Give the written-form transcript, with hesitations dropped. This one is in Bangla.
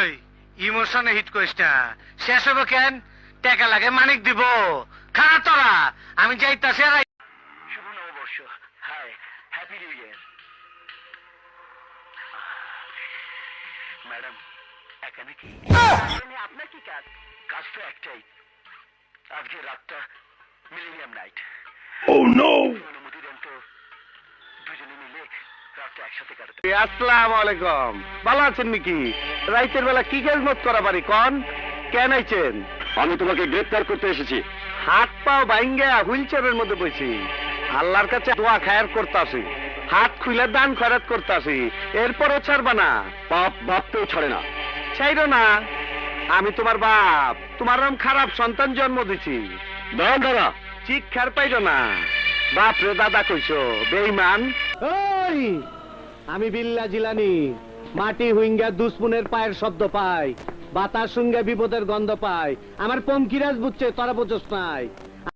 ওই ইমোশনে হিট করিস না, শেষ হবো কেন? টাকা লাগে মানিক দিব, খা তোরা, আমি যাইতাছি। আর শুভ নববর্ষ, hi, happy new year. Madam একা নাকি? আপনার কি কাজ? কাজ তো একটাই, আজকে রাতটা মিলেনিয়াম নাইট। অনুমতি দেন তো, দুজনে মিলে রাতটা একসাথে কাটাতে। আসসালামু আলাইকুম, ভালো আছেন নাকি? রাইতের বেলা কি খেজমত করা পারি কন? কেন আইছেন? আমি তোমাকে গ্রেফতার করতে এসেছি। হাত পাও ভাঙ্গা হুইল চেয়ারের মধ্যে বসি, আল্লাহর কাছে দোয়া খায়ের করতাছি, হাত খুলে দান খয়রাত করতাছি, এরপরও ছাড়বা না? পাপ ভাবতেও ছাড়ে না। ছাইরো না, আমি তোমার বাপ, তোমার নাম খারাপ সন্তান জন্ম দিছি। দাদা শিক্ষার পাইরো না, বাপ রে দাদা কইছো বেঈমান। ওই আমি বিল্লা জিলানি, মাটি হুইঙ্গা দুশ্মনের পায়ের শব্দ পাই, বাতাস শুঙ্গে বিপদের গন্ধ পাই। আমার পঙ্কিরাজ বুঝছে, তোরা বুঝছ নাই।